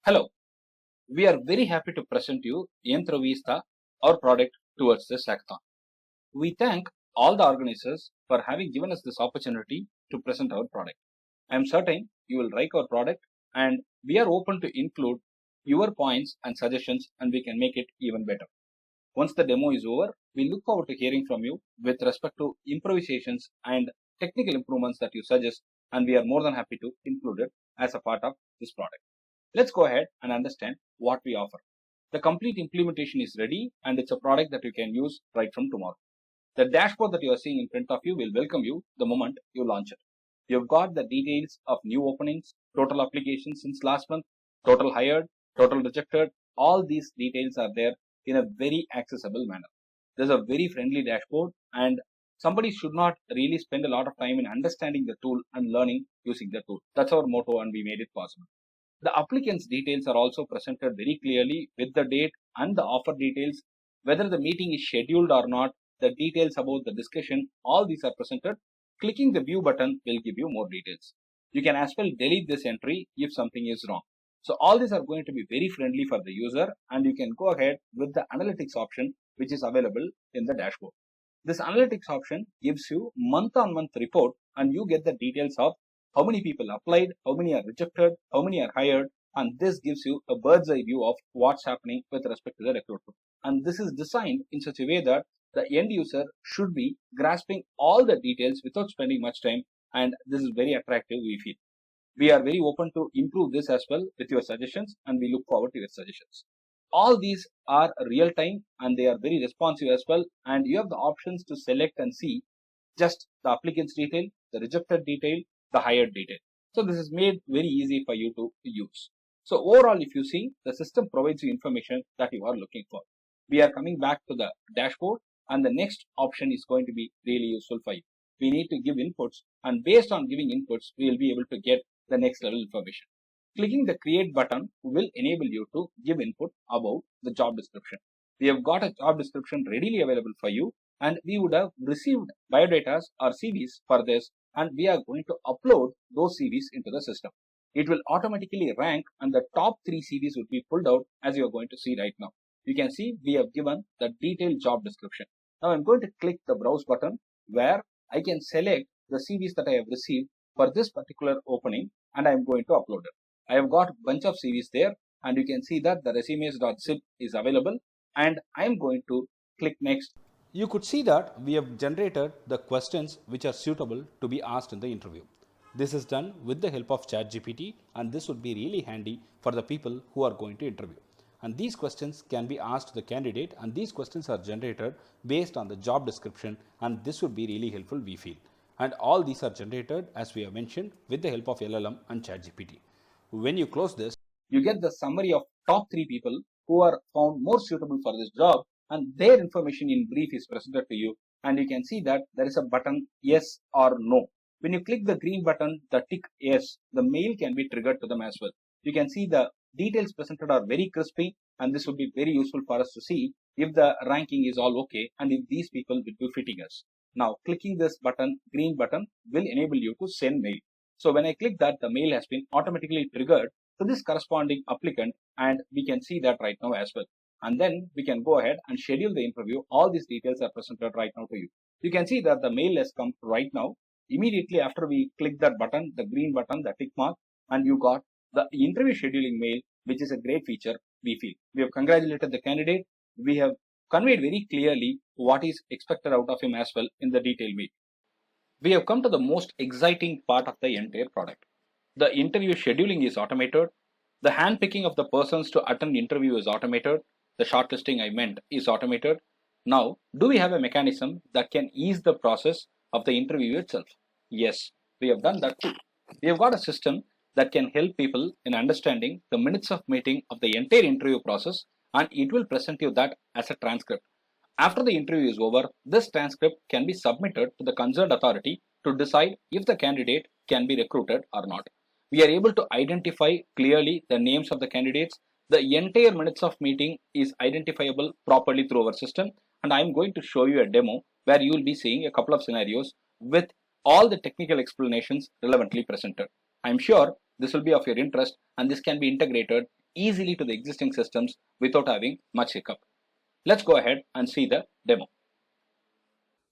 Hello, we are very happy to present you Yentravista, our product towards this hackathon. We thank all the organizers for having given us this opportunity to present our product. I am certain you will like our product and we are open to include your points and suggestions and we can make it even better. Once the demo is over, we look forward to hearing from you with respect to improvisations and technical improvements that you suggest, and we are more than happy to include it as a part of this product. Let's go ahead and understand what we offer. The complete implementation is ready and it's a product that you can use right from tomorrow. The dashboard that you are seeing in front of you will welcome you the moment you launch it. You've got the details of new openings, total applications since last month, total hired, total rejected. All these details are there in a very accessible manner. There's a very friendly dashboard and somebody should not really spend a lot of time in understanding the tool and learning using the tool. That's our motto and we made it possible. The applicant's details are also presented very clearly with the date and the offer details, whether the meeting is scheduled or not, the details about the discussion, all these are presented. Clicking the view button will give you more details. You can as well delete this entry if something is wrong. So all these are going to be very friendly for the user and you can go ahead with the analytics option which is available in the dashboard. This analytics option gives you month-on-month report and you get the details of how many people applied, how many are rejected, how many are hired, and this gives you a bird's eye view of what's happening with respect to the recruitment. And this is designed in such a way that the end user should be grasping all the details without spending much time, and this is very attractive, we feel. We are very open to improve this as well with your suggestions and we look forward to your suggestions. All these are real time and they are very responsive as well, and you have the options to select and see just the applicant's detail, the rejected detail, the hired detail. So this is made very easy for you to use. So overall, if you see, the system provides you information that you are looking for. We are coming back to the dashboard and the next option is going to be really useful for you. We need to give inputs and based on giving inputs, we will be able to get the next level information. Clicking the create button will enable you to give input about the job description. We have got a job description readily available for you and we would have received biodatas or CVs for this and we are going to upload those CVs into the system. It will automatically rank and the top 3 CVs would be pulled out as you are going to see right now. You can see we have given the detailed job description. Now I'm going to click the browse button where I can select the CVs that I have received for this particular opening and I'm going to upload it. I have got a bunch of CVs there and you can see that the resumes.zip is available and I'm going to click next. You could see that we have generated the questions which are suitable to be asked in the interview. This is done with the help of ChatGPT and this would be really handy for the people who are going to interview. And these questions can be asked to the candidate and these questions are generated based on the job description and this would be really helpful, we feel. And all these are generated, as we have mentioned, with the help of LLM and ChatGPT. When you close this, you get the summary of top 3 people who are found more suitable for this job and their information in brief is presented to you and you can see that there is a button yes or no. When you click the green button, the tick yes, the mail can be triggered to them as well. You can see the details presented are very crispy and this would be very useful for us to see if the ranking is all okay and if these people will be fitting us. Now clicking this button, green button, will enable you to send mail. So when I click that, the mail has been automatically triggered to this corresponding applicant and we can see that right now as well. And then we can go ahead and schedule the interview. All these details are presented right now to you. You can see that the mail has come right now. Immediately after we click that button, the green button, the tick mark, and you got the interview scheduling mail, which is a great feature, we feel. We have congratulated the candidate. We have conveyed very clearly what is expected out of him as well in the detail mail. We have come to the most exciting part of the entire product. The interview scheduling is automated. The handpicking of the persons to attend the interview is automated. The shortlisting I meant is automated. Now, do we have a mechanism that can ease the process of the interview itself? Yes, we have done that too. We have got a system that can help people in understanding the minutes of meeting of the entire interview process and it will present you that as a transcript. After the interview is over, this transcript can be submitted to the concerned authority to decide if the candidate can be recruited or not. We are able to identify clearly the names of the candidates. The entire minutes of meeting is identifiable properly through our system and I am going to show you a demo where you will be seeing a couple of scenarios with all the technical explanations relevantly presented. I am sure this will be of your interest and this can be integrated easily to the existing systems without having much hiccup. Let's go ahead and see the demo.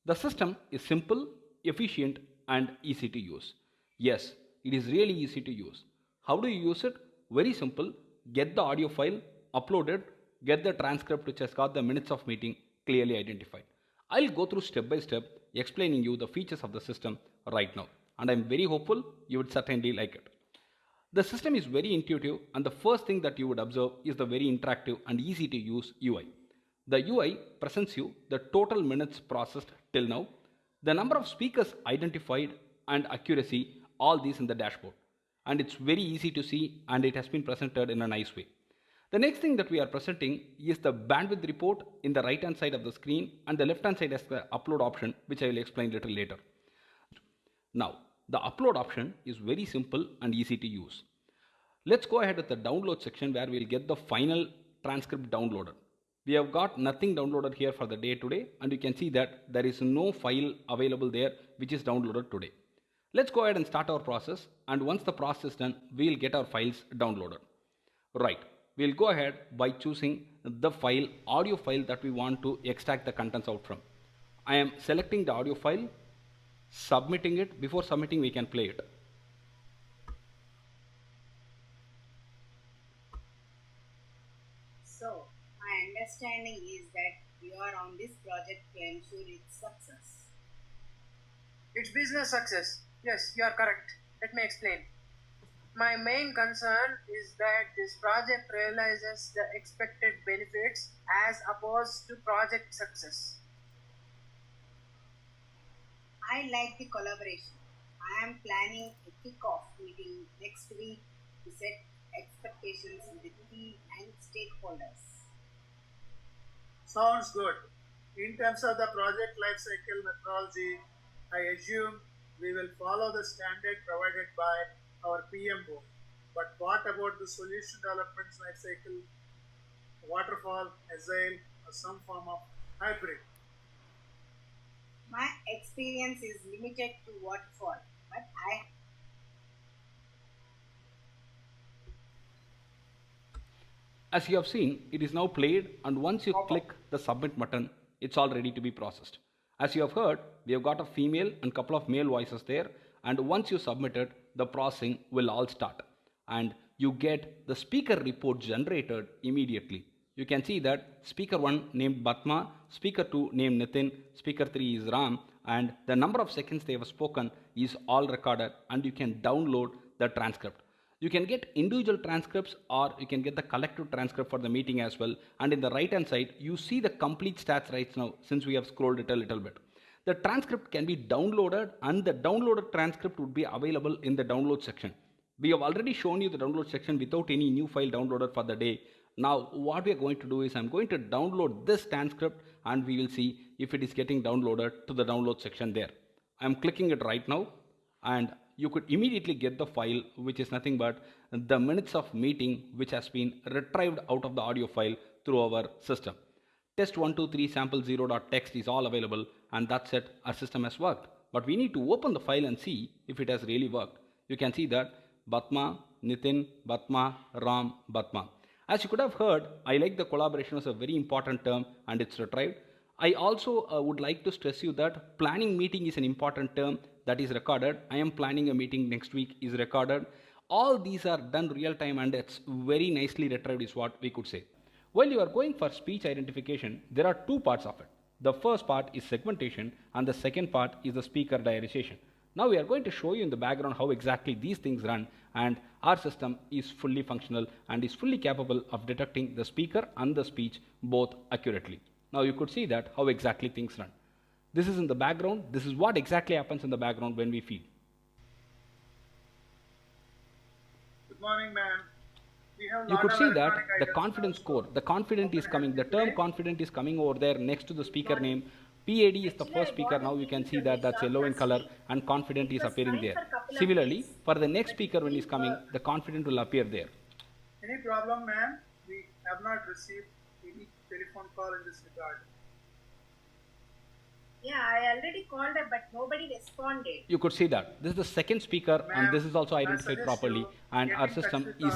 The system is simple, efficient, and easy to use. Yes, it is really easy to use. How do you use it? Very simple. Get the audio file, upload it, get the transcript which has got the minutes of meeting clearly identified. I'll go through step by step explaining you the features of the system right now, and I'm very hopeful you would certainly like it. The system is very intuitive, and the first thing that you would observe is the very interactive and easy to use UI. The UI presents you the total minutes processed till now, the number of speakers identified, and accuracy, all these in the dashboard. And it's very easy to see, and it has been presented in a nice way. The next thing that we are presenting is the bandwidth report in the right hand side of the screen, and the left hand side has the upload option, which I will explain little later. Now, the upload option is very simple and easy to use. Let's go ahead with the download section where we'll get the final transcript downloaded. We have got nothing downloaded here for the day today, and you can see that there is no file available there which is downloaded today. Let's go ahead and start our process, and once the process is done, we'll get our files downloaded. Right, we'll go ahead by choosing the file, audio file that we want to extract the contents out from. I am selecting the audio file, submitting it. Before submitting, we can play it. So, my understanding is that you are on this project to ensure its success. It's business success. Yes, you are correct. Let me explain. My main concern is that this project realizes the expected benefits as opposed to project success. I like the collaboration. I am planning a kick-off meeting next week to set expectations with the team and stakeholders. Sounds good. In terms of the project lifecycle methodology, I assume we will follow the standard provided by our PM board. But what about the solution development lifecycle, waterfall, agile, or some form of hybrid? My experience is limited to waterfall, but As you have seen, it is now played, and once you click the submit button, it's all ready to be processed. As you have heard, we have got a female and couple of male voices there, and once you submit it, the processing will all start. And you get the speaker report generated immediately. You can see that speaker 1 named Batma, speaker 2 named Nitin, speaker 3 is Ram, and the number of seconds they have spoken is all recorded, and you can download the transcript. You can get individual transcripts, or you can get the collective transcript for the meeting as well. And in the right hand side, you see the complete stats right now since we have scrolled it a little bit. The transcript can be downloaded, and the downloaded transcript would be available in the download section. We have already shown you the download section without any new file downloaded for the day. Now what we are going to do is I'm going to download this transcript, and we will see if it is getting downloaded to the download section there. I'm clicking it right now, and you could immediately get the file, which is nothing but the minutes of meeting which has been retrieved out of the audio file through our system. Test123 sample0.txt is all available, and that's it. Our system has worked. But we need to open the file and see if it has really worked. You can see that Batma, Nitin, Batma, Ram, Batma. As you could have heard, I like the collaboration as a very important term, and it's retrieved. I also would like to stress you that planning meeting is an important term that is recorded. I am planning a meeting next week is recorded. All these are done real time, and it's very nicely retrieved is what we could say. While you are going for speech identification, there are two parts of it. The first part is segmentation, and the second part is the speaker diarization. Now we are going to show you in the background how exactly these things run, and our system is fully functional and is fully capable of detecting the speaker and the speech both accurately. Now you could see that how exactly things run. This is in the background. This is what exactly happens in the background when we feed. Good morning, ma'am. You could see that the confidence score, the confident is coming, the term confident is coming over there next to the speaker name. PAD is the first speaker. Now you can see that that's yellow in color, and confident is appearing there. Similarly, for the next speaker when he's coming, the confident will appear there. Any problem, ma'am? We have not received any telephone call in this regard. Yeah, I already called her, but nobody responded. You could see that this is the second speaker, and this is also identified properly, and our system is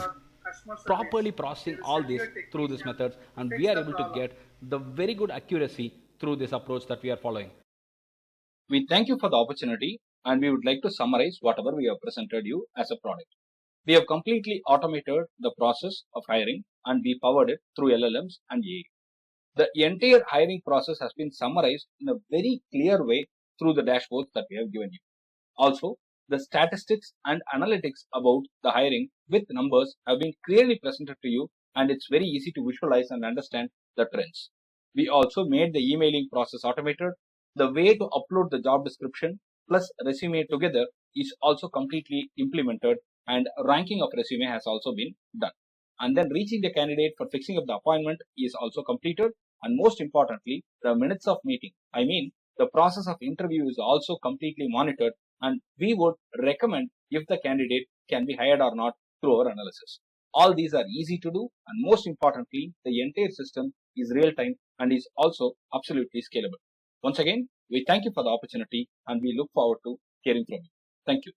properly processing all this through these methods, and we are able to get the very good accuracy through this approach that we are following. We thank you for the opportunity, and we would like to summarize whatever we have presented you as a product. We have completely automated the process of hiring, and we powered it through LLMs and AI. The entire hiring process has been summarized in a very clear way through the dashboards that we have given you. Also, the statistics and analytics about the hiring with numbers have been clearly presented to you, and it's very easy to visualize and understand the trends. We also made the emailing process automated. The way to upload the job description plus resume together is also completely implemented, and ranking of resume has also been done. And then reaching the candidate for fixing up the appointment is also completed. And most importantly, the minutes of meeting, the process of interview is also completely monitored, and we would recommend if the candidate can be hired or not through our analysis. All these are easy to do, and most importantly, the entire system is real time and is also absolutely scalable. Once again, we thank you for the opportunity, and we look forward to hearing from you. Thank you.